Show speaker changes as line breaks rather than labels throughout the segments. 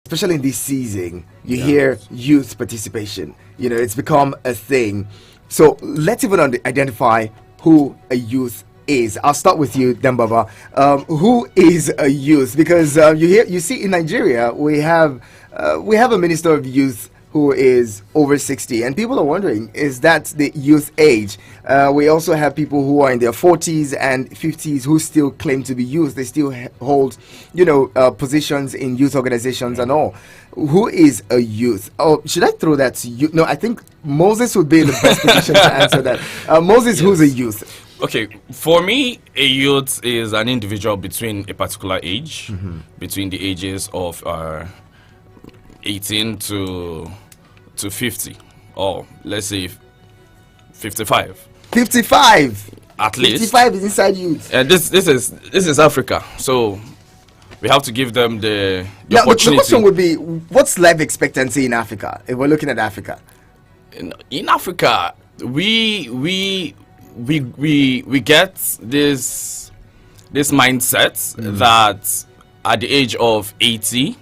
especially in this season, you hear youth participation. It's become a thing. So let's even identify who a youth is. I'll start with you, Dembaba. Who is a youth? Because you see in Nigeria we have a minister of youth who is over 60, and people are wondering, is that the youth age? We also have people who are in their 40s and 50s who still claim to be youth. They still hold positions in youth organizations and all. Who is a youth? Oh, should I throw that to you? No, I think Moses would be in the best position to answer that. Moses, yes. Who's a youth?
Okay, for me, a youth is an individual between a particular age, between the ages of 18 to 50, or let's say 55.
55
at least.
55 is inside youth.
This is Africa, so we have to give them the opportunity.
The question would be, what's life expectancy in Africa? If we're looking at Africa,
in Africa, we get this mindset that at the age of 80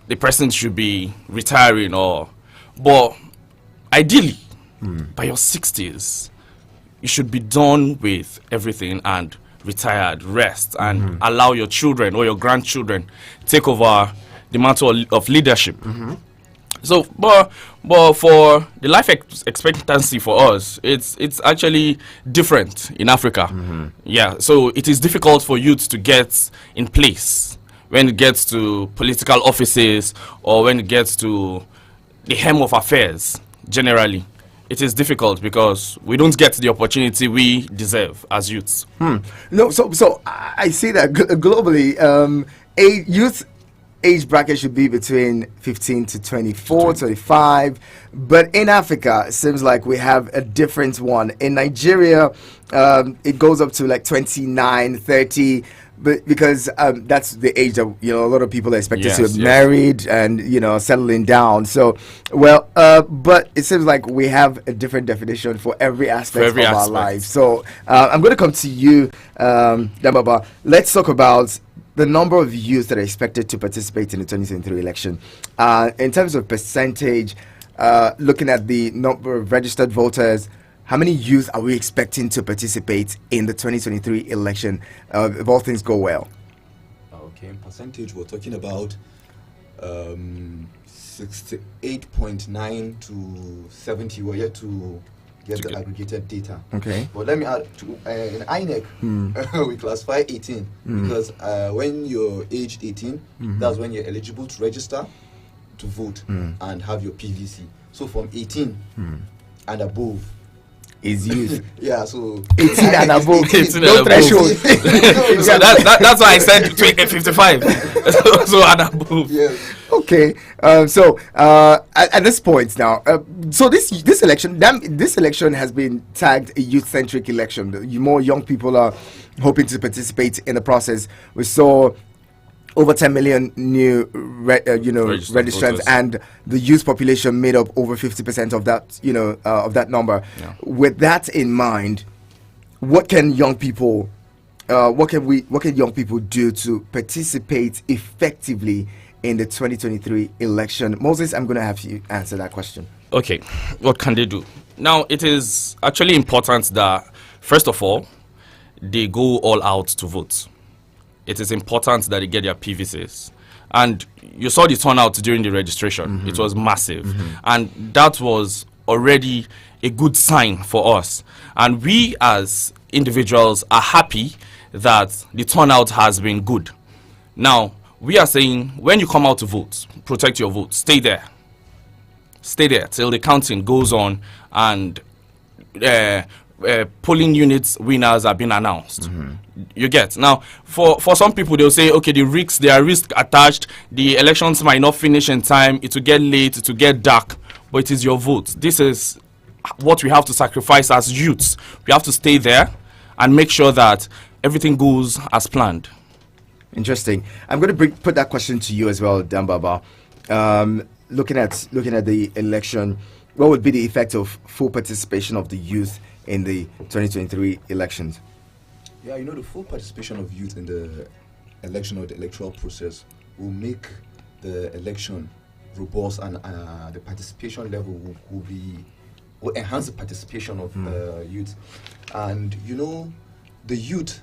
the person should be retiring, but ideally by your 60s you should be done with everything and retired, rest, and allow your children or your grandchildren take over the mantle of leadership. So, but for the life expectancy for us, it's actually different in Africa. Yeah, so it is difficult for youth to get in place when it gets to political offices or when it gets to the hem of affairs. Generally, it is difficult because we don't get the opportunity we deserve as youths.
No, so I see that globally, a youth age bracket should be between 15 to 24, 25. But in Africa, it seems like we have a different one. In Nigeria, it goes up to like 29, 30. But because that's the age that a lot of people are expected to have married and settling down. So, but it seems like we have a different definition for every aspect of our lives. So I'm going to come to you, Dembaba. Let's talk about the number of youth that are expected to participate in the 2023 election. In terms of percentage, looking at the number of registered voters, how many youth are we expecting to participate in the 2023 election if all things go well?
Okay, in percentage, we're talking about 68.9 to 70. We're yet to get the aggregated data.
Okay.
But let me add, in INEC, we classify 18 because when you're aged 18, that's when you're eligible to register to vote and have your PVC. So from 18 and above,
is youth.
Yeah, so
18 and above.
18
no threshold.
So that's why I said 55. So and above.
Yes.
Okay. So at this point now, so this election has been tagged a youth-centric election. More young people are hoping to participate in the process. We saw over 10 million new registrants, and the youth population made up over 50% of that of that number.
Yeah.
With that in mind, what can young people what can young people do to participate effectively in the 2023 election? Moses, I'm going to have you answer that question.
Okay, what can they do? Now, it is actually important that first of all they go all out to vote. It is important that they get their PVCs. And you saw the turnout during the registration. It was massive. And that was already a good sign for us. And we as individuals are happy that the turnout has been good. Now, we are saying when you come out to vote, protect your vote. Stay there. Stay there till the counting goes on and polling units winners have been announced. You get now, for some people they'll say, okay, there are risks attached, the elections might not finish in time, it will get late, it will get dark, but it is your vote. This is what we have to sacrifice as youths. We have to stay there and make sure that everything goes as planned.
Interesting. I'm going to put that question to you as well, Dembaba. Looking at the election, what would be the effect of full participation of the youth in the 2023 elections?
Yeah, the full participation of youth in the election or the electoral process will make the election robust, and the participation level will enhance the participation of youth. And you know, the youth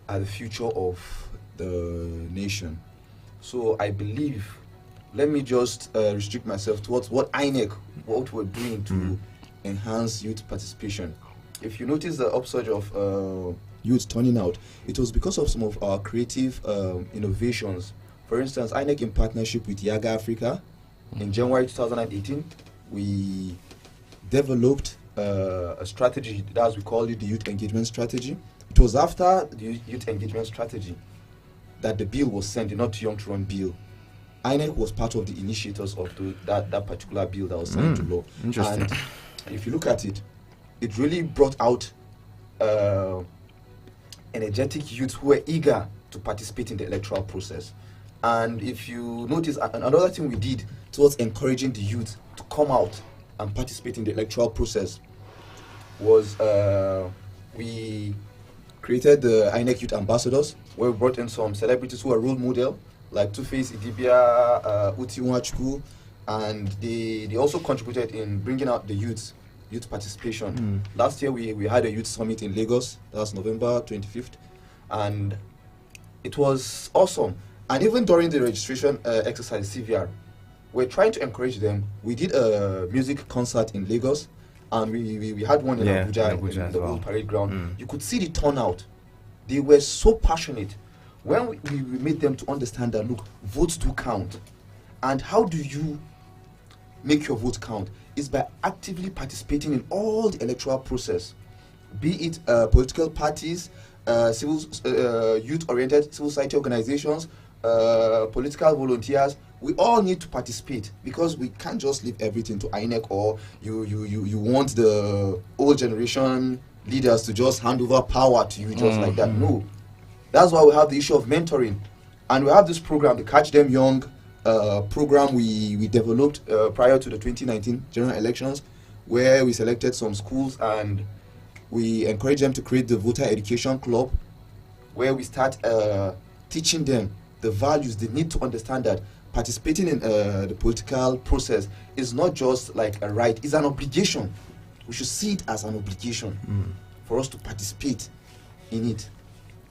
are the future of the nation. So I believe, let me just restrict myself towards what INEC, what we're doing to enhance youth participation. If you notice the upsurge of youth turning out, it was because of some of our creative innovations. For instance, INEC, in partnership with Yaga Africa, in January 2018, we developed a strategy, as we call it, the Youth Engagement Strategy. It was after the Youth Engagement Strategy that the bill was sent, the Not Too Young to Run bill. INEC was part of the initiators of that particular bill that was signed to law.
Interesting.
And if you look at it, it really brought out energetic youth who were eager to participate in the electoral process. And if you notice, another thing we did towards encouraging the youth to come out and participate in the electoral process was we created the INEC Youth Ambassadors, where we brought in some celebrities who are role model, like Two-Face Idibia, Uti Nwachukwu, and they also contributed in bringing out the youth participation. Last year we had a youth summit in Lagos. That was November 25th, and it was awesome. And even during the registration exercise, CVR, we're trying to encourage them. We did a music concert in Lagos, and we had one in Abuja in the old parade ground. You could see the turnout. They were so passionate. When we made them to understand that, look, votes do count. And how do you make your vote count? Is by actively participating in all the electoral process, be it political parties, youth-oriented civil society organizations, political volunteers. We all need to participate, because we can't just leave everything to INEC, or you want the old generation leaders to just hand over power to you just like that. No. That's why we have the issue of mentoring. And we have this program, the Catch Them Young program we developed prior to the 2019 general elections, where we selected some schools and we encourage them to create the voter education club, where we start teaching them the values. They need to understand that participating in the political process is not just like a right, it's an obligation. We should see it as an obligation for us to participate in it.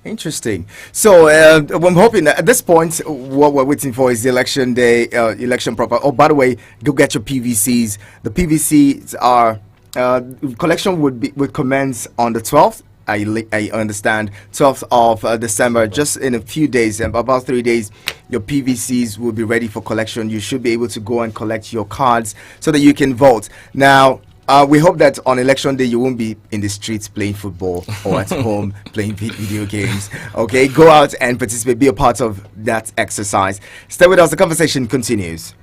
Interesting. So I'm hoping that at this point, what we're waiting for is the election day, election proper. Oh, by the way, go get your PVCs. The PVCs are collection would commence on the 12th. I understand 12th of December, just in a few days, and about 3 days, your PVCs will be ready for collection. You should be able to go and collect your cards so that you can vote. Now, we hope that on election day you won't be in the streets playing football or at home playing video games. Okay, go out and participate, be a part of that exercise. Stay with us, the conversation continues.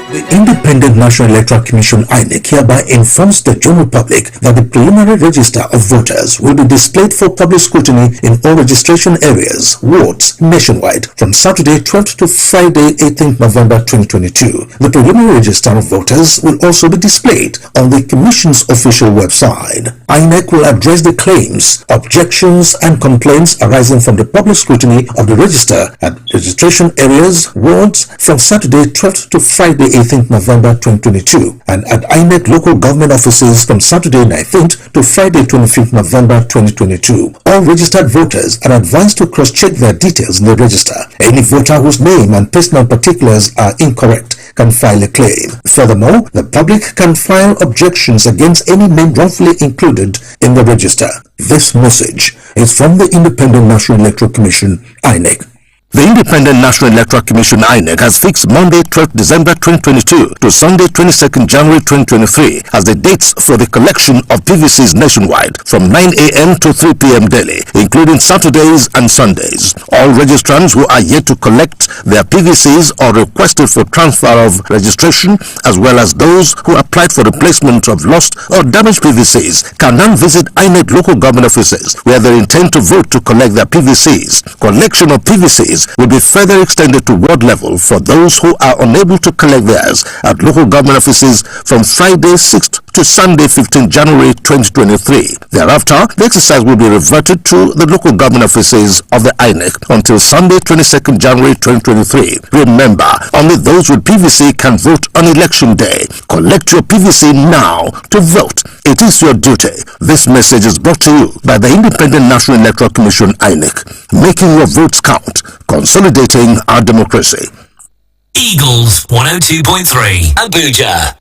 The Independent National Electoral Commission (INEC) hereby informs the general public that the preliminary register of voters will be displayed for public scrutiny in all registration areas, wards, nationwide, from Saturday 12th to Friday 18th November 2022. The preliminary register of voters will also be displayed on the Commission's official website. INEC will address the claims, objections, and complaints arising from the public scrutiny of the register at registration areas, wards, from Saturday 12th to Friday 18th November 2022, and at INEC local government offices from Saturday 19th to Friday 25th November 2022. All registered voters are advised to cross-check their details in the register. Any voter whose name and personal particulars are incorrect can file a claim. Furthermore, the public can file objections against any name wrongfully included in the register. This message is from the Independent National Electoral Commission, INEC. The Independent National Electoral Commission (INEC) has fixed Monday 12th December 2022 to Sunday 22nd January 2023 as the dates for the collection of PVCs nationwide from 9 a.m. to 3 p.m. daily, including Saturdays and Sundays. All registrants who are yet to collect their PVCs or requested for transfer of registration, as well as those who applied for replacement of lost or damaged PVCs, can now visit INEC local government offices where they intend to vote to collect their PVCs. Collection of PVCs certificates will be further extended to ward level for those who are unable to collect theirs at local government offices from Friday 6th to Sunday 15 January 2023. Thereafter, the exercise will be reverted to the local government offices of the INEC until Sunday 22nd January 2023. Remember, only those with PVC can vote on election day. Collect your PVC now to vote. It is your duty. This message is brought to you by the Independent National Electoral Commission INEC, making your votes count, consolidating our democracy.
Eagles 102.3 Abuja.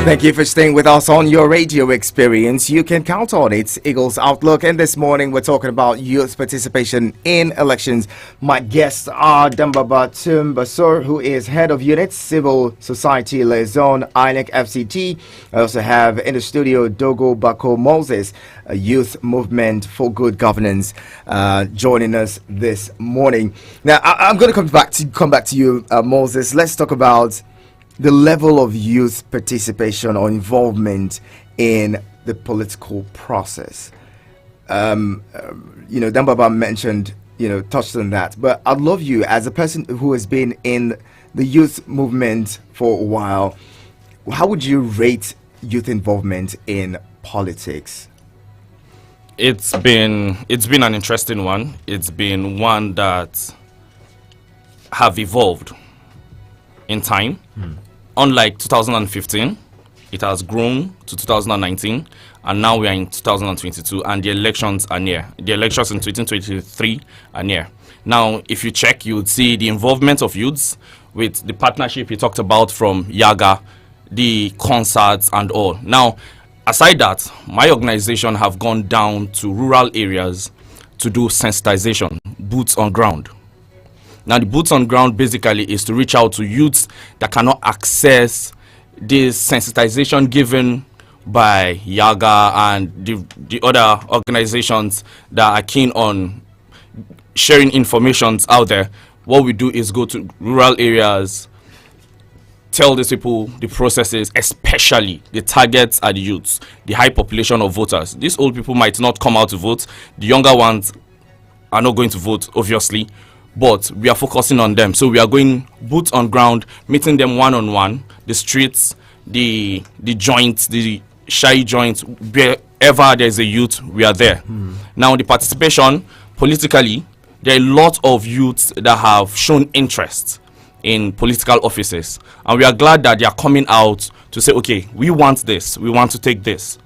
Thank you for staying with us on your radio experience. You can count on it. Eagles Outlook. And this morning we're talking about youth participation in elections. My guests are Dambaba Tumbasur, who is head of unit civil society liaison INEC FCT. I also have in the studio Dogo Bako Moses, a youth movement for good governance, joining us this morning. Now I'm going to come back to you, Moses. Let's talk about the level of youth participation or involvement in the political process. Dambaba mentioned, touched on that, but I'd love you, as a person who has been in the youth movement for a while, how would you rate youth involvement in politics?
It's been an interesting one. It's been one that have evolved in time. Unlike 2015, it has grown to 2019, and now we are in 2022, and the elections are near. The elections in 2023 are near. Now, if you check, you would see the involvement of youths with the partnership he talked about from Yaga, the concerts and all. Now, aside that, my organization have gone down to rural areas to do sensitization, boots on ground. Now, the boots on ground basically is to reach out to youths that cannot access this sensitization given by Yaga and the other organizations that are keen on sharing information out there. What we do is go to rural areas, tell these people the processes, especially the targets are the youths, the high population of voters. These old people might not come out to vote. The younger ones are not going to vote, obviously, but we are focusing on them. So we are going boots on ground, meeting them one-on-one, the streets, the joints, the shy joints, wherever there's a youth, we are there. Now, the participation, politically, there are a lot of youths that have shown interest in political offices. And we are glad that they are coming out to say, okay, we want this, we want to take this.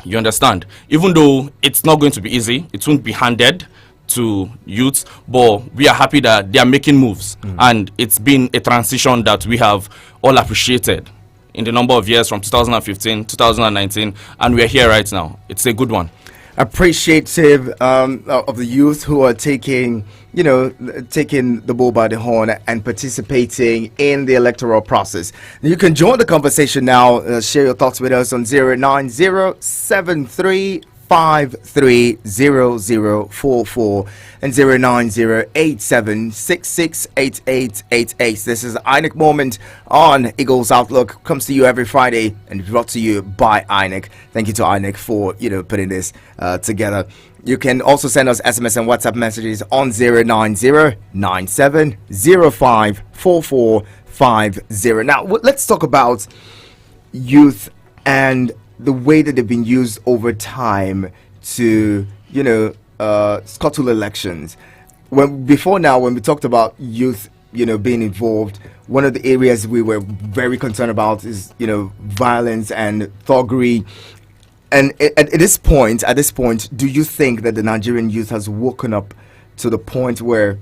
You understand? Even though it's not going to be easy, it won't be handed to youths, but we are happy that they are making moves, and it's been a transition that we have all appreciated in the number of years from 2015 2019, and we are here right now. It's a good one.
Appreciative of the youth who are taking the bull by the horn and participating in the electoral process. You can join the conversation now. Share your thoughts with us on 09073 530044 and 09087668888. This is INEC Moment on Eagles Outlook. Comes to you every Friday and brought to you by INEC. Thank you to INEC for putting this together. You can also send us SMS and WhatsApp messages on 09097054450. Now let's talk about youth and the way that they've been used over time to, scuttle elections. When we talked about youth, being involved, one of the areas we were very concerned about is, violence and thuggery. And at this point, do you think that the Nigerian youth has woken up to the point where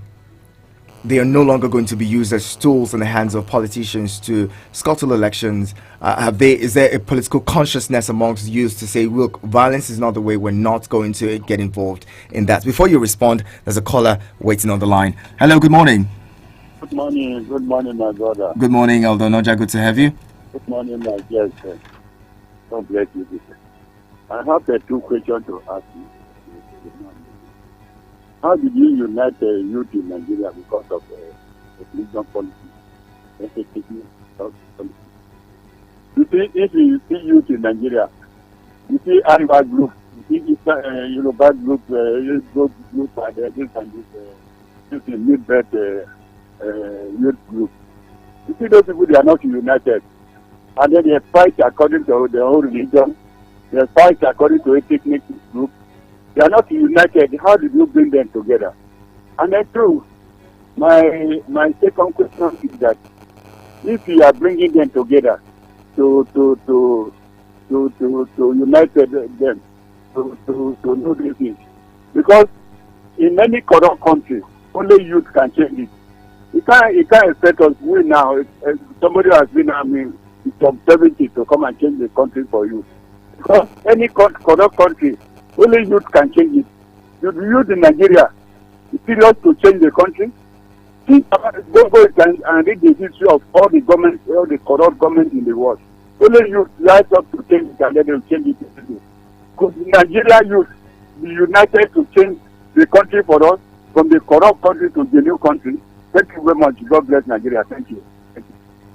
they are no longer going to be used as tools in the hands of politicians to scuttle elections? Is there a political consciousness amongst youth to say, look, violence is not the way, we're not going to get involved in that? Before you respond, there's a caller waiting on the line. Hello, good morning.
Good morning, my brother.
Good morning, Eldo Noja, good to have you.
Good morning, my dear sir. God bless you. I have two questions to ask you. how did you unite youth in Nigeria because of religion policy? Ethnic policy. You see, if you see youth in Nigeria, you see Ariba group, you see Yoruba group, youth group, and this and this youth-based youth group. You see those people, they are not united. And then they fight according to their own religion. They fight according to ethnic group. They are not united. How did you bring them together? And then true, my second question is that if you are bringing them together to unite them to do these things, because in many corrupt countries, only youth can change it. You can't expect us. We now, somebody has been, from 70 to come and change the country for you. Because any corrupt country, only youth can change it. The youth in Nigeria is serious to change the country. Go and read the history of all the governments, all the corrupt governments in the world. Only youth rise up to change it and then they'll change it. Because Nigeria youth be united to change the country for us, from the corrupt country to the new country. Thank you very much. God bless Nigeria. Thank you.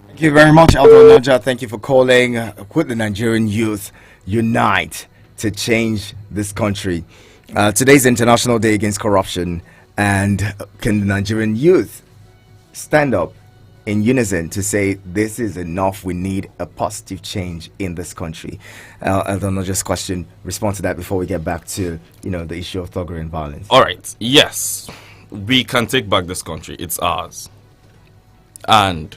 Thank you very much, Aldo Naja. Thank you for calling. Could the Nigerian youth unite to change this country? Today's International Day Against Corruption, and can the Nigerian youth stand up in unison to say this is enough? We need a positive change in this country. Aldo Naja's question. Respond to that before we get back to the issue of thuggery and violence.
All right. Yes, we can take back this country. It's ours, and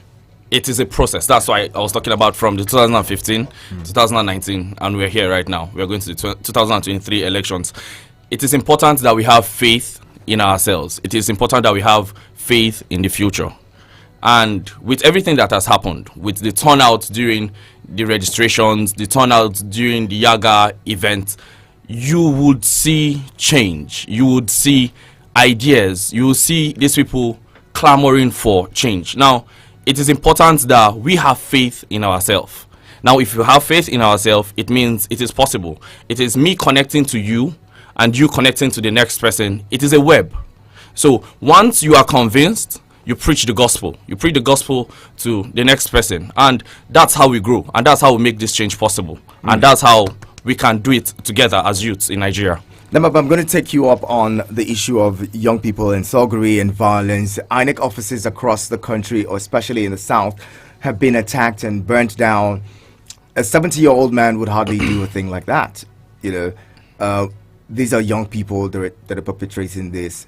it is a process. That's why I was talking about from the 2015, 2019, and we're here right now. We're going to the 2023 elections. It is important that we have faith in ourselves. It is important that we have faith in the future. And with everything that has happened, with the turnout during the registrations, the turnout during the Yaga event, you would see change. You would see ideas. You will see these people clamoring for change. Now, it is important that we have faith in ourselves. Now, if you have faith in ourselves, it means it is possible. It is me connecting to you and you connecting to the next person. It is a web. So once you are convinced, you preach the gospel. You preach the gospel to the next person. And that's how we grow. And that's how we make this change possible. And that's how we can do it together as youths in Nigeria.
Now, I'm going to take you up on the issue of young people and thuggery and violence. INEC offices across the country, or especially in the south, have been attacked and burnt down. A 70-year-old man would hardly do a thing like that. These are young people that are perpetrating this.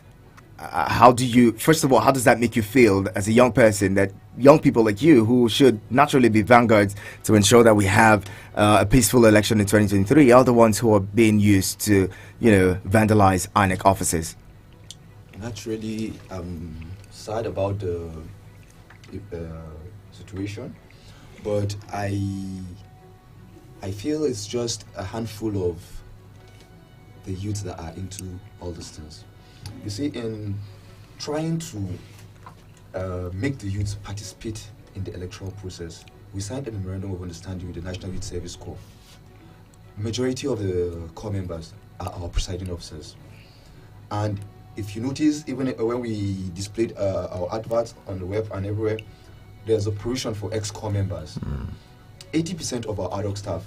First of all, how does that make you feel as a young person, that young people like you, who should naturally be vanguards to ensure that we have a peaceful election in 2023, are the ones who are being used to, vandalize INEC offices?
Naturally, I'm sad about the situation, but I feel it's just a handful of the youth that are into all these things. You see, in trying to make the youth participate in the electoral process, we signed a memorandum of understanding with the National Youth Service Corps. Majority of the corps members are our presiding officers. And if you notice, even when we displayed our adverts on the web and everywhere, there's a provision for ex-corps members. 80% of our ad hoc staff,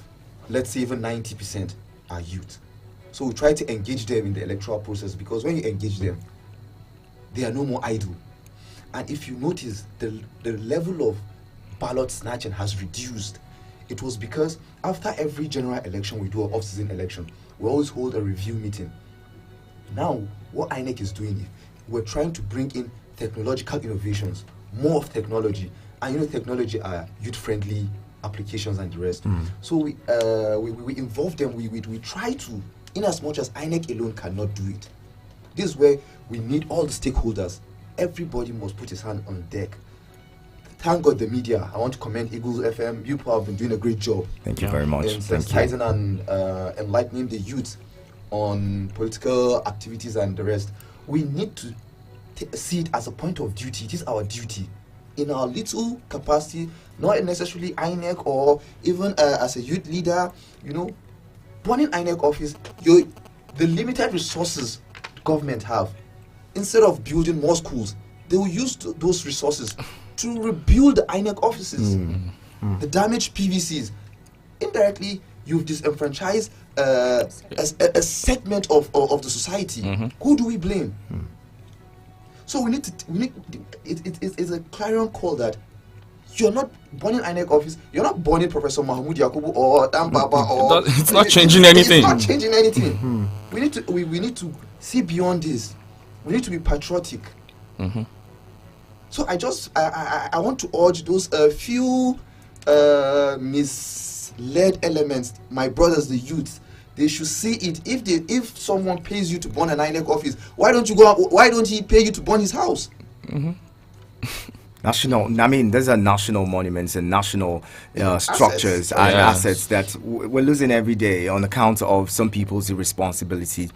let's say even 90%, are youth. So we try to engage them in the electoral process, because when you engage them, they are no more idle. And if you notice, the level of ballot snatching has reduced. It was because after every general election, we do an off-season election. We always hold a review meeting. Now, what INEC is doing, we're trying to bring in technological innovations, more of technology. And technology are youth-friendly applications and the rest. So we involve them. We try to, in as much as INEC alone cannot do it. This is where we need all the stakeholders. Everybody must put his hand on deck. Thank God the media. I want to commend Eagles FM. You people have been doing a great job.
Thank you very much.
In sensitizing and enlightening the youth on political activities and the rest. We need to see it as a point of duty. It is our duty. In our little capacity, not necessarily INEC or even as a youth leader, one in INEC office, the limited resources government have, instead of building more schools, they will use those resources to rebuild the INEC offices, the damaged PVCs. Indirectly, you've disenfranchised a segment of the society. Who do we blame? So it's a clarion call that you're not burning INEC office, you're not burning Professor Mahmoud Yakubu or Dan Baba or
It's not changing anything.
It's not changing anything. We need to see beyond this. We need to be patriotic. So I want to urge those few misled elements, my brothers, the youth. They should see it. If someone pays you to burn an INEC office, why don't he pay you to burn his house?
There's a national monuments and national structures and assets that we're losing every day on account of some people's irresponsibility.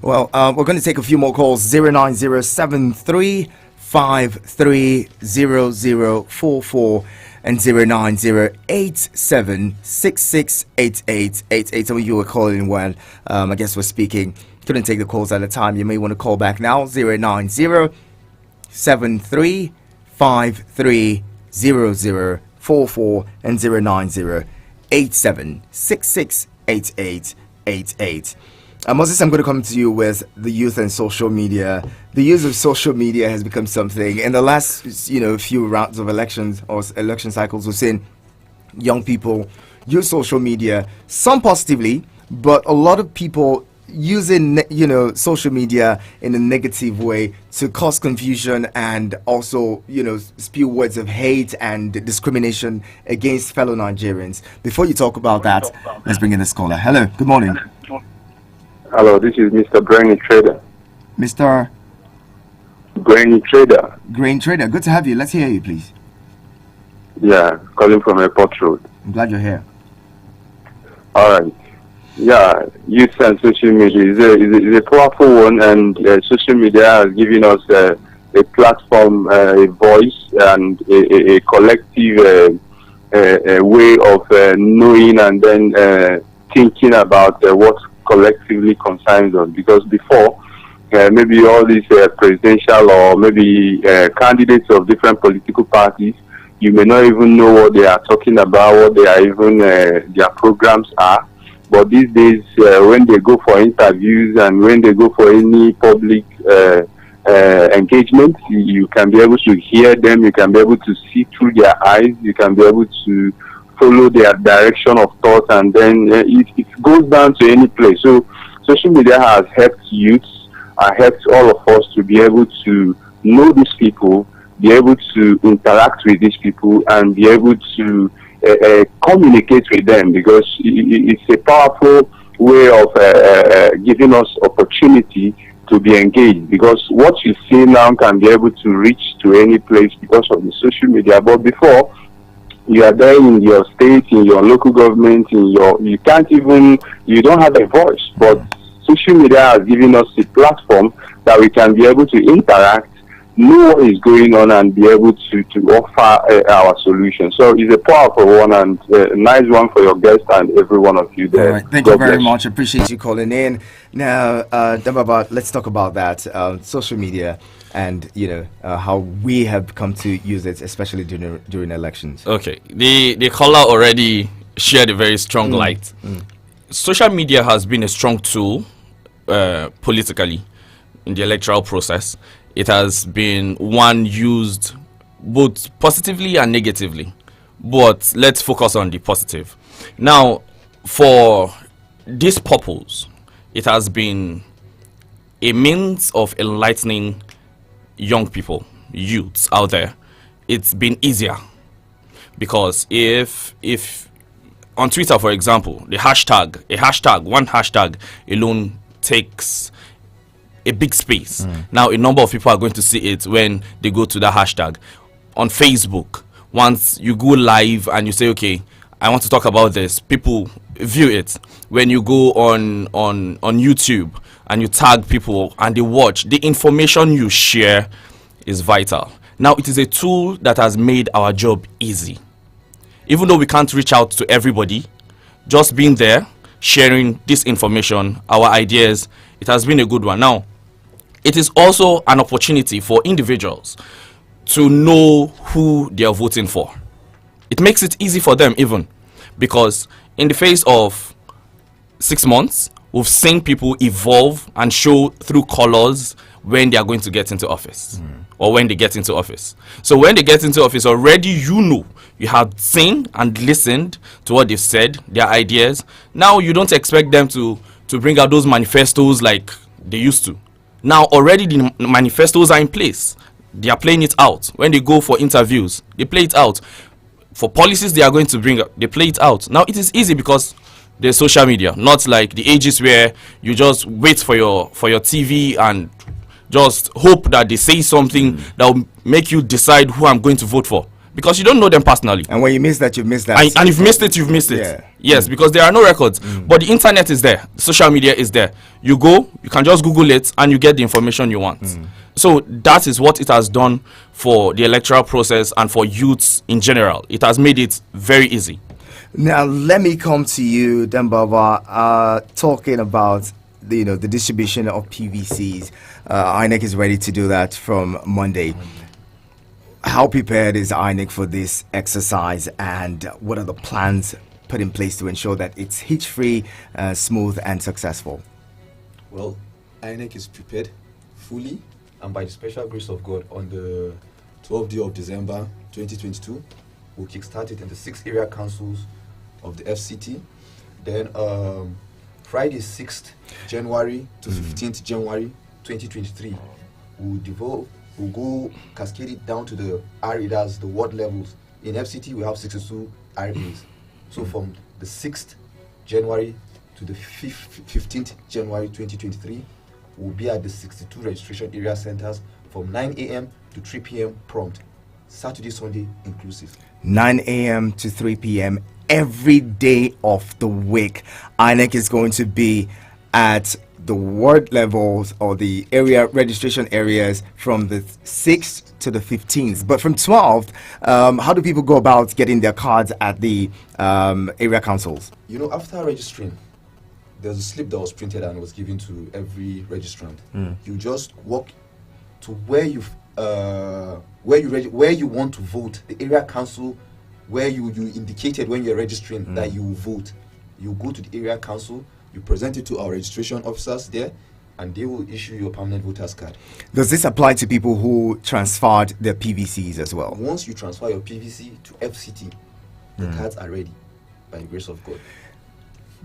Well, we're going to take a few more calls. 09073530044 and 09087668888. Some of you were calling while I guess we're speaking. Couldn't take the calls at a time. You may want to call back now. 09073530044 and 09087668888. Moses, I'm going to come to you with the youth and social media. The use of social media has become something. In the last, few rounds of elections or election cycles, we've seen young people use social media, some positively, but a lot of people using, social media in a negative way to cause confusion and also, spew words of hate and discrimination against fellow Nigerians. Before you talk about that, let's bring in this caller. Hello, good morning.
Hello, this is Mr. Grainy Trader.
Mr.
Grainy Trader.
Grain Trader, good to have you. Let's hear you, please.
Yeah, calling from Airport Road.
I'm glad you're here.
All right. Yeah, youth and social media is a powerful one, and social media has given us a platform, a voice, and a collective way of knowing and then thinking about what collectively concerns us. Because before, maybe all these presidential or maybe candidates of different political parties, you may not even know what they are talking about, what they are even their programs are. But these days, when they go for interviews and when they go for any public engagement, you can be able to hear them, you can be able to see through their eyes, you can be able to follow their direction of thought, and then it goes down to any place. So social media has helped youths, helped all of us to be able to know these people, be able to interact with these people, and be able to communicate with them, because it's a powerful way of giving us opportunity to be engaged, because what you see now can be able to reach to any place because of the social media. But before, you are there in your state, in your local government, you don't have a voice. But social media has given us a platform that we can be able to interact, know what is going on, and be able to offer our solution. So it's a powerful one and a nice one for your guest and every one of you there.
All right. Thank you very much. Appreciate you calling in. Now, let's talk about that social media and how we have come to use it, especially during elections.
Okay, the caller already shared a very strong light. Social media has been a strong tool politically in the electoral process. It has been one used both positively and negatively, but let's focus on the positive. Now, for this purpose, it has been a means of enlightening young people, youths out there. It's been easier because if on Twitter, for example, one hashtag alone takes a big space. Now a number of people are going to see it when they go to that hashtag. On Facebook, once you go live and you say, okay, I want to talk about this, people view it. When you go on YouTube and you tag people and they watch, the information you share is vital. Now it is a tool that has made our job easy. Even though we can't reach out to everybody, just being there, sharing this information, our ideas, it has been a good one. Now, it is also an opportunity for individuals to know who they are voting for. It makes it easy for them even, because in the face of 6 months, we've seen people evolve and show through colors when they are going to get into office or when they get into office. So when they get into office, already you have seen and listened to what they've said, their ideas. Now you don't expect them to bring out those manifestos like they used to. Now already the manifestos are in place. They are playing it out. When they go for interviews, they play it out. For policies they are going to bring up, they play it out. Now it is easy because there's social media, not like the ages where you just wait for your TV and just hope that they say something that will make you decide who I'm going to vote for, because you don't know them personally.
And when you miss that, you've missed that.
And if you've missed it, you've missed it.
Yeah.
Yes, because there are no records. But the internet is there. Social media is there. You go, you can just Google it, and you get the information you want. So that is what it has done for the electoral process and for youths in general. It has made it very easy.
Now, let me come to you, Dembaba, talking about the distribution of PVCs. INEC is ready to do that from Monday. How prepared is INEC for this exercise, and what are the plans put in place to ensure that it's hitch-free, smooth, and successful?
Well, INEC is prepared fully, and by the special grace of God, on the 12th day of December 2022, we'll kickstart it in the 6 area councils of the FCT. Then Friday 6th January to 15th January 2023, we'll go cascade it down to the RAs, the ward levels. In FCT, we have 62 RAs. So from the 6th January to the 15th January 2023, we'll be at the 62 registration area centers from 9 a.m. to 3 p.m. prompt, Saturday, Sunday inclusive.
9 a.m. to 3 p.m. every day of the week. INEC is going to be at the ward levels or the area registration areas from the 6th to the 15th. But from 12th, how do people go about getting their cards at the area councils?
After registering, there's a slip that was printed and was given to every registrant. You just walk to where you want to vote, the area council where you indicated when you're registering that you will vote. You go to the area council, you present it to our registration officers there, and they will issue your permanent voter's card.
Does this apply to people who transferred their PVCs as well?
Once you transfer your PVC to FCT, the cards are ready by the grace of God.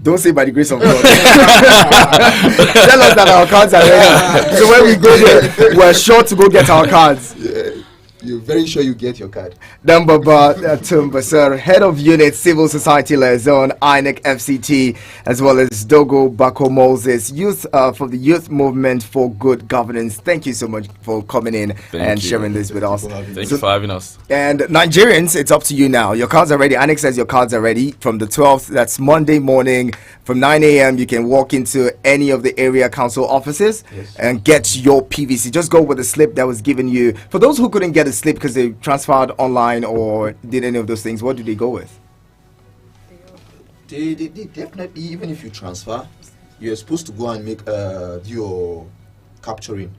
Don't say by the grace of God. Tell us that our cards are ready. So when we go there, we're sure to go get our cards.
Yeah, you're very sure you get your card.
Dembaba Tumbasar, Head of Unit Civil Society Liaison, INEC FCT, as well as Dogo Bako Moses, Youth for the Youth Movement for Good Governance. Thank you so much for coming in and sharing this with us.
Thank you for having us.
And Nigerians, it's up to you now. Your cards are ready. INEC says your cards are ready. From the 12th, that's Monday morning, from 9 a.m., you can walk into any of the area council offices and get your PVC. Just go with the slip that was given you. For those who couldn't get a slip because they transferred online or did any of those things, what do they go with?
They definitely, even if you transfer, you're supposed to go and make your capturing.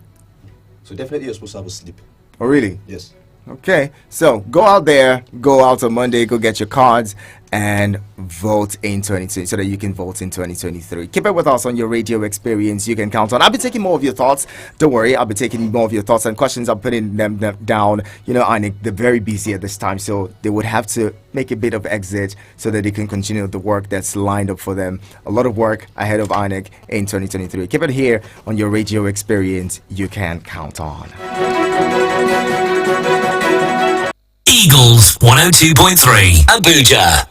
So definitely you're supposed to have a slip.
Oh, really?
Yes.
Okay, so go out there, go out on Monday, go get your cards and vote in 2020 so that you can vote in 2023. Keep it with us on your radio experience. You can count on. I'll be taking more of your thoughts. Don't worry, I'll be taking more of your thoughts and questions. I'm putting them down. INEC, they're very busy at this time, so they would have to make a bit of exit so that they can continue the work that's lined up for them. A lot of work ahead of INEC in 2023. Keep it here on your radio experience. You can count on.
Eagles 102.3 Abuja.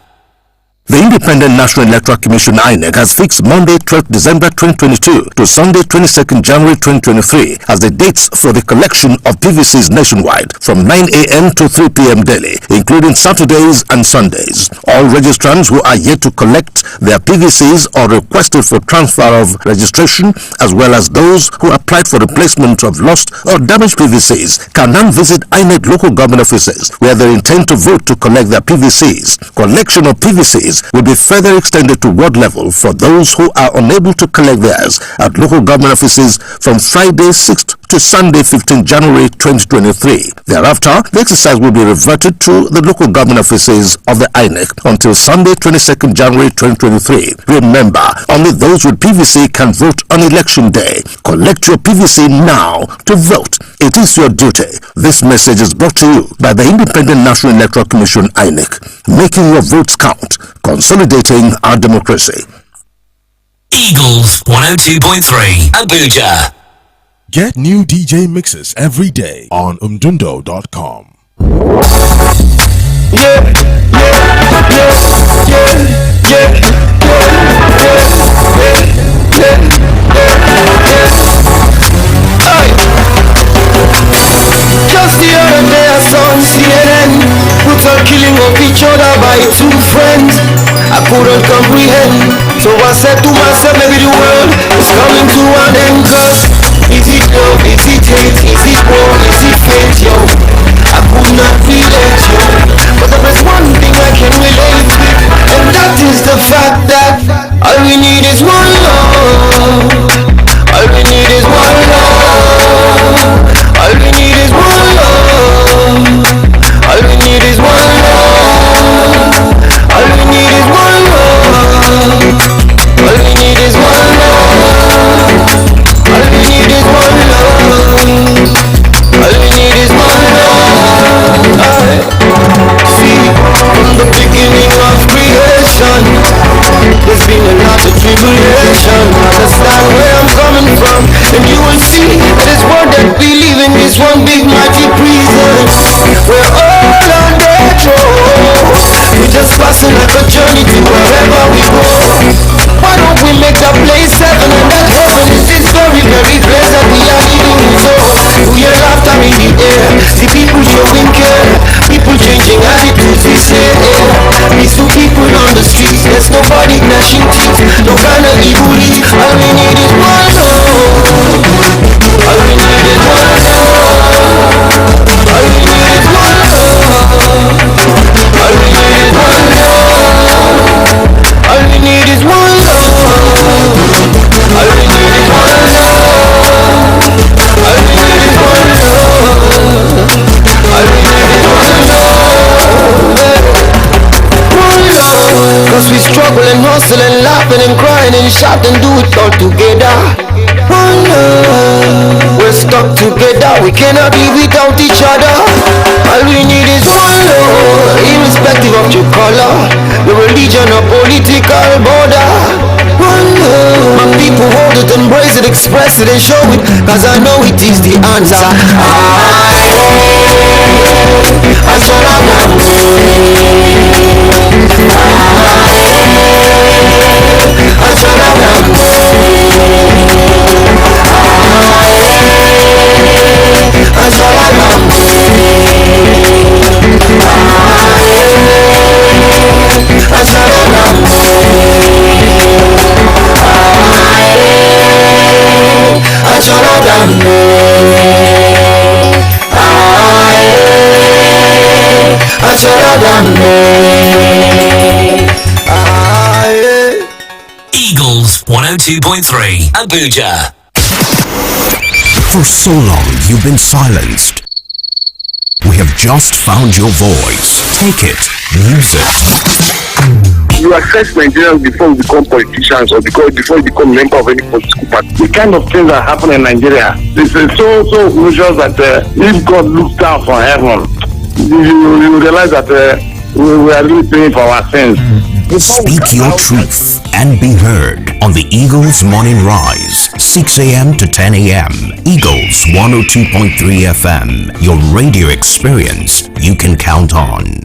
The Independent National Electoral Commission INEC has fixed Monday 12th December 2022 to Sunday 22nd January 2023 as the dates for the collection of PVCs nationwide from 9 a.m. to 3 p.m. daily, including Saturdays and Sundays. All registrants who are yet to collect their PVCs or requested for transfer of registration, as well as those who applied for replacement of lost or damaged PVCs, can now visit INEC local government offices where they intend to vote to collect their PVCs. Collection of PVCs will be further extended to ward level for those who are unable to collect theirs at local government offices from Friday 6th to Sunday, 15 January 2023. Thereafter, the exercise will be reverted to the local government offices of the INEC until Sunday, 22nd January 2023. Remember, only those with PVC can vote on election day. Collect your PVC now to vote. It is your duty. This message is brought to you by the Independent National Electoral Commission, INEC, making your votes count, consolidating our democracy.
Eagles 102.3 Abuja.
Get new DJ mixes every day on umdundo.com.
Just the other day I saw on CNN brutal killing of each other by two friends. I couldn't comprehend, so I said to myself, maybe the world is coming to an end. Cause is it love, is it hate, is it war, is it fate, yo? I could not relate, yo. But there is one thing I can relate with, and that is the fact that all we need is one love. All we need is one love. All we need is one love. All we need is one love. All we need is one love. All we need is one love. All we need is one love. All we need is one love. See, from the beginning of creation, there's been a lot of tribulation. Understand where I'm coming from, and you will see that this world that we live in is one big mighty prison. We're all on death row. We're just passing like a journey to wherever we go. Why don't we make that place heaven, and that heaven is this very, very place that we are living in. So, we hear laughter in the air, see people showing care, people changing attitudes, we say, peaceful people on the streets, there's nobody gnashing teeth, no kind of evil lead. All we need is one love. All we need is one love. All we need is one love. All we need is one love. All we need is one love. All we need is one love. All we need is one love. All we need is one love. One love. Cause we struggle and hustle and laughing and crying and shout and do it all together. One love. We're stuck together, we cannot be without each other. All we need is one love, irrespective of your color, the religion or political border. One love. My people hold it, embrace it, express it and show it, cause I know it is the answer.
Eagles 102.3 Abuja.
For so long you've been silenced. We have just found your voice. Take it, use it.
You assess Nigerians before you become politicians or before you become a member of any political party. The kind of things that happen in Nigeria, this is so unusual that if God looks down from heaven, you realize that we are really paying for our sins.
Speak your truth and be heard on the Eagles Morning Rise, 6 a.m. to 10 a.m. Eagles 102.3 FM, your radio experience you can count on.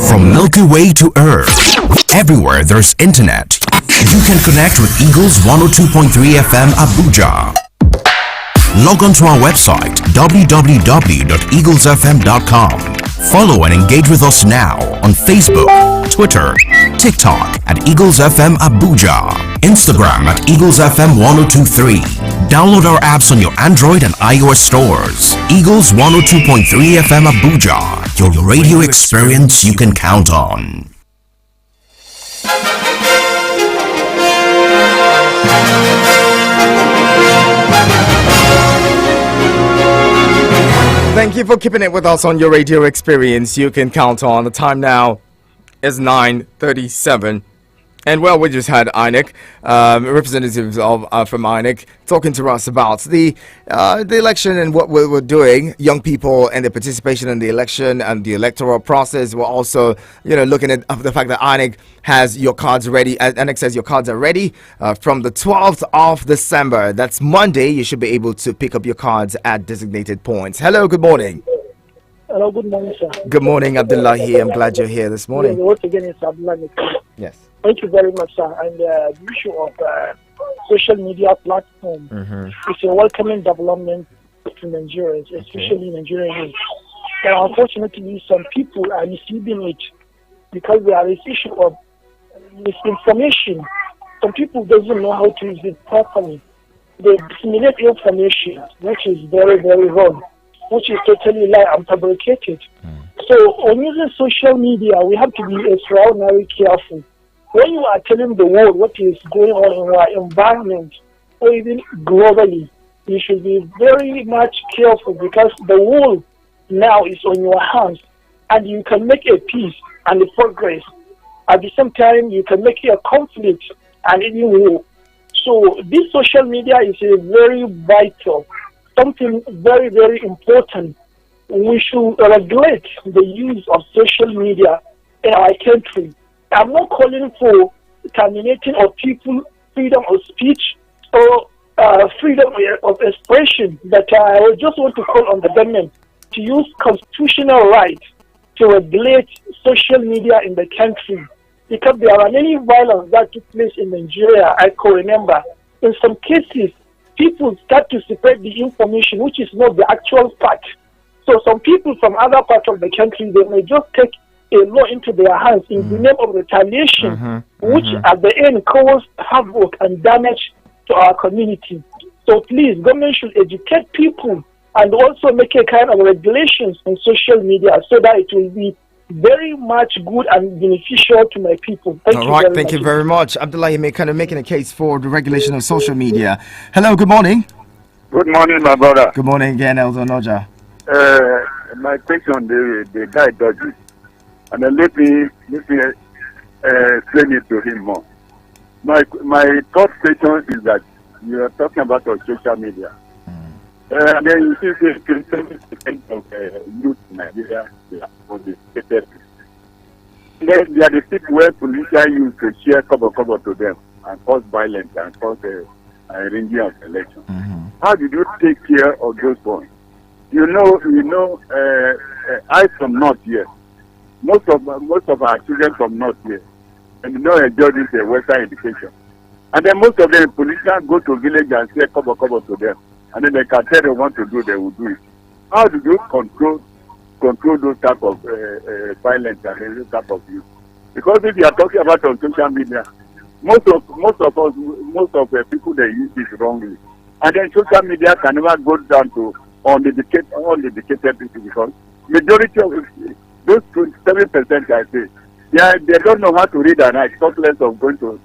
From Milky Way to Earth, everywhere there's internet, you can connect with Eagles 102.3 FM Abuja. Log on to our website www.eaglesfm.com. Follow and engage with us now on Facebook, Twitter, TikTok at Eagles FM Abuja, Instagram at Eagles FM 1023. Download our apps on your Android and iOS stores. Eagles 102.3 FM Abuja, your radio experience you can count on.
Thank you for keeping it with us on your radio experience. You can count on the time now is 9:37. And well, we just had INEC, representatives of from INEC, talking to us about the election and what we're doing. Young people and their participation in the election and the electoral process. We're also, looking at the fact that INEC has your cards ready. INEC says your cards are ready from the 12th of December. That's Monday. You should be able to pick up your cards at designated points. Hello, good morning.
Hello, good morning, sir.
Good morning, Abdullahi. I'm glad you're here this morning.
Once again, it's Abdullahi.
Yes.
Thank you very much, sir. And the issue of social media platform is a welcoming development to Nigerians, especially Nigerian youth. And unfortunately, some people are receiving it because there is issue of misinformation. Some people doesn't know how to use it properly. They disseminate information, which is very, very wrong, which is totally lie and fabricated. So on using social media, we have to be extraordinarily careful. When you are telling the world what is going on in our environment, or even globally, you should be very much careful because the world now is on your hands, and you can make a peace and a progress. At the same time, you can make a conflict and even war. So this social media is a very vital, something very, very important. We should regulate the use of social media in our country. I'm not calling for terminating of people freedom of speech or freedom of expression, but I just want to call on the government to use constitutional rights to regulate social media in the country, because there are many violence that took place in Nigeria. I can remember in some cases people start to spread the information which is not the actual fact. So some people from other parts of the country, they may just take a law into their hands in the name of retaliation, which at the end cause havoc and damage to our community. So please, government should educate people and also make a kind of regulations on social media so that it will be very much good and beneficial to my people. Thank
you very much. Abdullahi making a case for the regulation of social media. Hello, good morning.
Good morning, my brother.
Good morning again, Elder Noja.
My question, the guy does it. And then let me explain it to him more. My third question is that you are talking about on social media. And then you see 70% of youth in Nigeria, they are on the stated. Then they are the people where politicians use to share cover to them and cause violence and cause a ringing of election. How did you take care of those points? I from North here. Most of our children from North here, and enjoy this Western education. And then most of them politicians go to village and say cover to them, and then they can tell them what to do, they will do it. How do you control those type of violence and those type of youth? Because if you are talking about on social media, most of people they use it wrongly, and then social media can never go down to uneducated people, because majority of those 27% I say, they don't know how to read and write, talk less of going to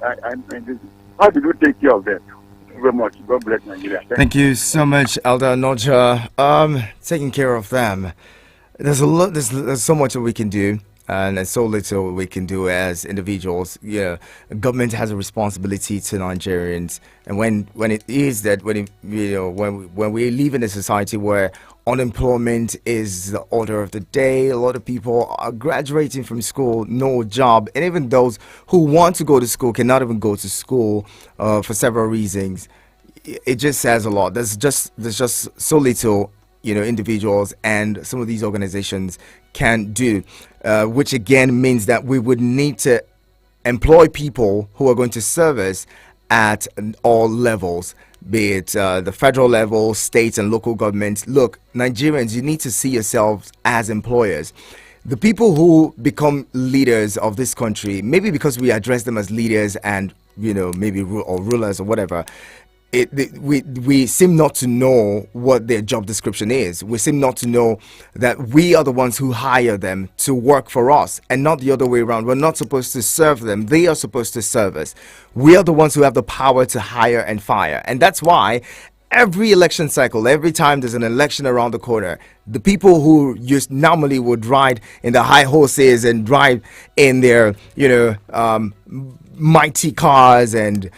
how do you take care of them? Thank you very much. God bless Nigeria.
Thank you so much, Elder Noja. Taking care of them. There's so much that we can do, and there's so little we can do as individuals. Government has a responsibility to Nigerians, and when we live in a society where unemployment is the order of the day, a lot of people are graduating from school, no job, and even those who want to go to school cannot even go to school for several reasons. It just says a lot. There's just so little individuals and some of these organizations can do, which again means that we would need to employ people who are going to serve us at all levels, be it the federal level, state and local governments. Look, Nigerians, you need to see yourselves as employers. The people who become leaders of this country, maybe because we address them as leaders and maybe rulers or whatever, we seem not to know what their job description is. We seem not to know that we are the ones who hire them to work for us and not the other way around. We're not supposed to serve them. They are supposed to serve us. We are the ones who have the power to hire and fire. And that's why every election cycle, every time there's an election around the corner, the people who just normally would ride in the high horses and drive in their, mighty cars and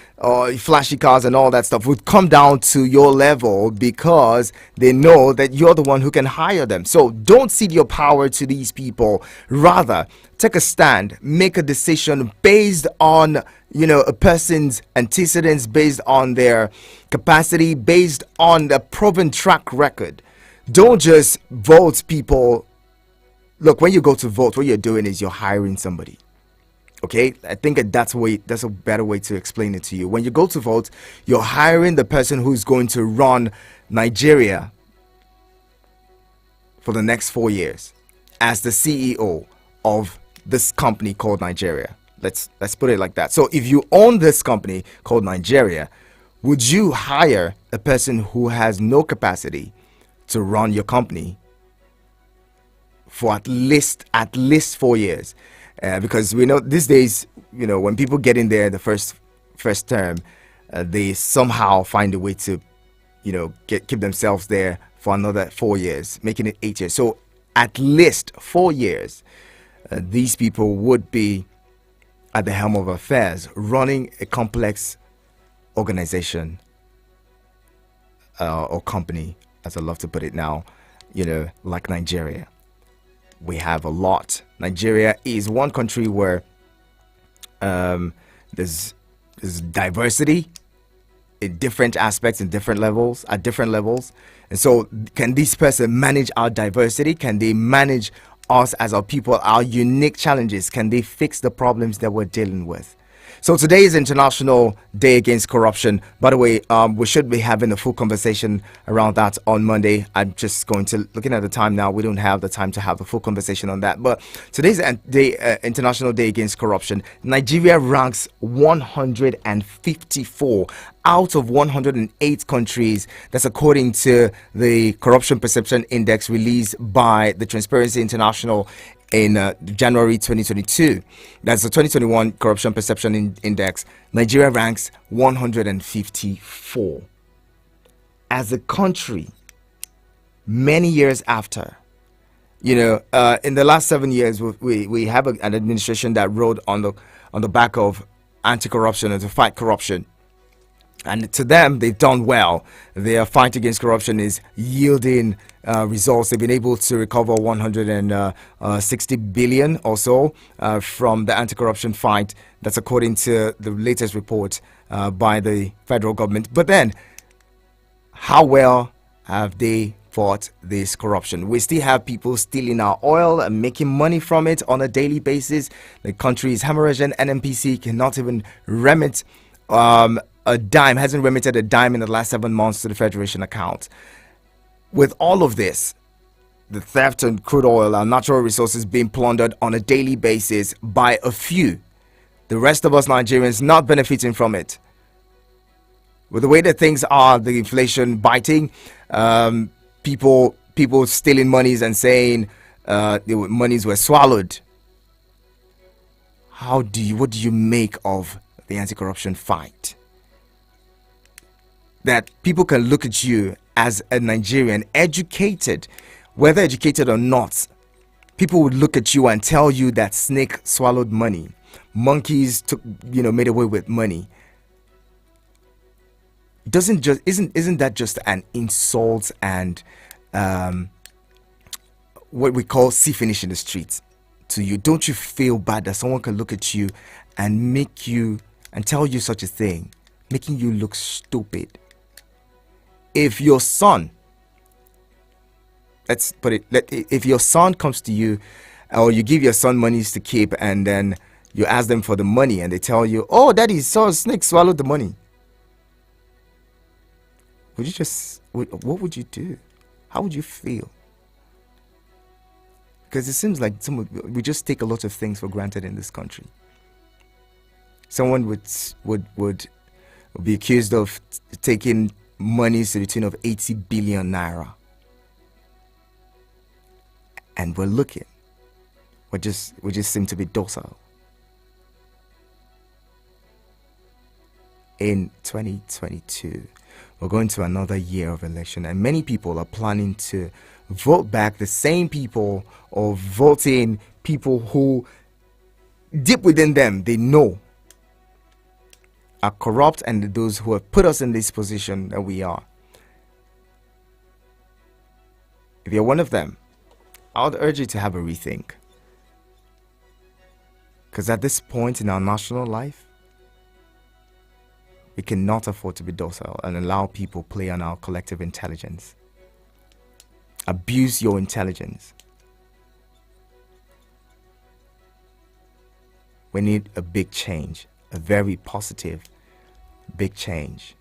flashy cars and all that stuff would come down to your level because they know that you're the one who can hire them. So don't cede your power to these people. Rather, take a stand, make a decision based on a person's antecedents, based on their capacity, based on the proven track record. Don't just vote people. Look, when you go to vote, what you're doing is you're hiring somebody. Okay, I think that's a better way to explain it to you. When you go to vote, you're hiring the person who's going to run Nigeria for the next 4 years as the CEO of this company called Nigeria. Let's put it like that. So if you own this company called Nigeria, would you hire a person who has no capacity to run your company for at least 4 years? Because we know these days, when people get in there the first term, they somehow find a way to, keep themselves there for another 4 years, making it 8 years. So at least 4 years, these people would be at the helm of affairs, running a complex organization or company, as I love to put it now, like Nigeria. We have a lot. Nigeria is one country where there's diversity in different aspects, in different levels, at different levels. And so can this person manage our diversity? Can they manage us as our people, our unique challenges? Can they fix the problems that we're dealing with? So today is International Day Against Corruption. By the way, we should be having a full conversation around that on Monday. I'm just looking at the time now, we don't have the time to have the full conversation on that. But today's International Day Against Corruption. Nigeria ranks 154 out of 108 countries. That's according to the Corruption Perception Index released by the Transparency International in January 2022. That's the 2021 Corruption Perception Index. Nigeria ranks 154 as a country many years after. In the last 7 years, we have an administration that rode on the back of anti-corruption and to fight corruption. And to them, they've done well. Their fight against corruption is yielding results. They've been able to recover 160 billion or so from the anti-corruption fight. That's according to the latest report by the federal government. But then, how well have they fought this corruption? We still have people stealing our oil and making money from it on a daily basis. The country is hemorrhaging. NNPC cannot even remit a dime, hasn't remitted a dime in the last 7 months to the Federation account. With all of this, the theft and crude oil, our natural resources being plundered on a daily basis by a few, the rest of us Nigerians not benefiting from it. With the way that things are, the inflation biting, people stealing monies and saying the monies were swallowed. What do you make of the anti-corruption fight? That people can look at you as a Nigerian, educated, whether educated or not, people would look at you and tell you that snake swallowed money, monkeys made away with money. Isn't that just an insult and what we call see finish in the streets to you? Don't you feel bad that someone can look at you and tell you such a thing, making you look stupid? If your son, if your son comes to you, or you give your son monies to keep, and then you ask them for the money, and they tell you, "Oh, daddy saw a snake swallow the money," what would you do? How would you feel? Because it seems like we just take a lot of things for granted in this country. Someone would be accused of taking monies to the tune of 80 billion naira, and we're looking. We just seem to be docile. In 2022, We're going to another year of election, and many people are planning to vote back the same people or vote in people who, deep within them, they know are corrupt, and those who have put us in this position that we are. If you're one of them, I would urge you to have a rethink. Because at this point in our national life, we cannot afford to be docile and allow people play on our collective intelligence. Abuse your intelligence. We need a big change, a very positive big change.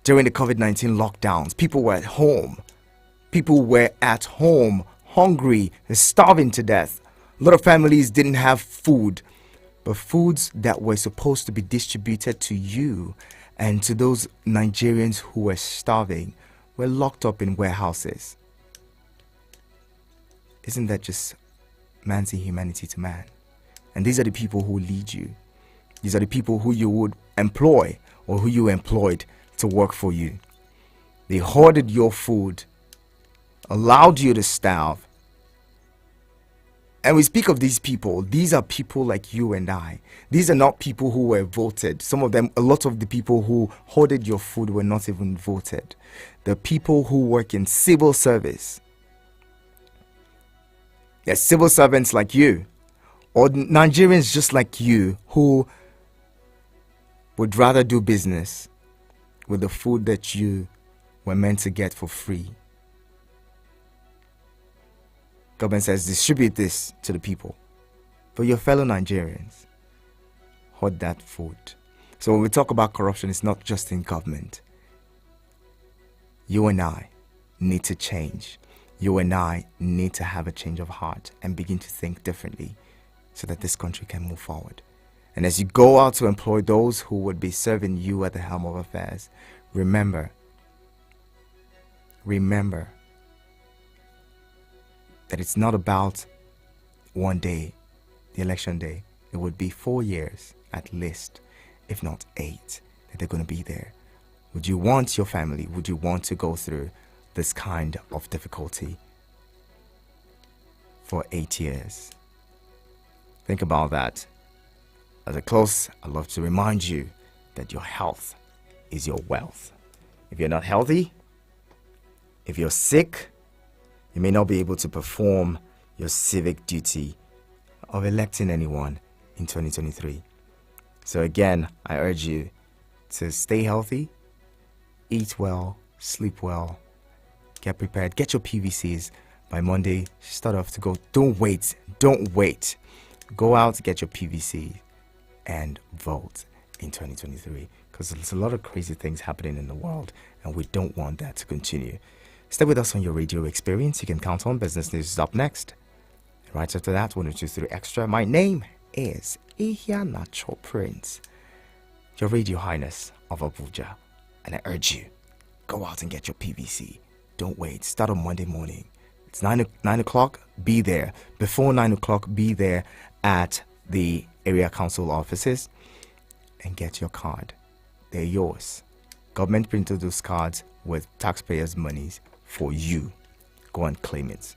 During the COVID-19 lockdowns, people were at home. People were at home, hungry, starving to death. A lot of families didn't have food, but foods that were supposed to be distributed to you and to those Nigerians who were starving were locked up in warehouses. Isn't that just man's inhumanity to man? And these are the people who lead you. These are the people who you would employ or who you employed to work for you. They hoarded your food, allowed you to starve. And we speak of these people. These are people like you and I. These are not people who were voted. Some of them, a lot of the people who hoarded your food were not even voted. The people who work in civil service. They're civil servants like you, or Nigerians just like you, who would rather do business with the food that you were meant to get for free. Government says distribute this to the people. For your fellow Nigerians, hoard that food. So when we talk about corruption, it's not just in government. You and I need to change. You and I need to have a change of heart and begin to think differently so that this country can move forward. And as you go out to employ those who would be serving you at the helm of affairs, remember that it's not about one day, the election day. It would be 4 years at least, if not 8, that they're going to be there. Would you want your family, would you want to go through this kind of difficulty for 8 years? Think about that. As I close, I'd love to remind you that your health is your wealth. If you're not healthy, if you're sick, you may not be able to perform your civic duty of electing anyone in 2023. So again, I urge you to stay healthy, eat well, sleep well, get prepared, get your PVCs by Monday. Start off to go. Don't wait. Go out, get your PVC and vote in 2023, because there's a lot of crazy things happening in the world and we don't want that to continue. Stay with us on your radio experience. You can count on Business News is up next. Right after that, 123 Extra. My name is Ihianacho Prince, your Radio Highness of Abuja. And I urge you, go out and get your PVC. Don't wait. Start on Monday morning. It's 9 o'clock. Be there. Before 9 o'clock, be there at the area council offices and get your card. They're yours. Government printed those cards with taxpayers' monies for you. Go and claim it.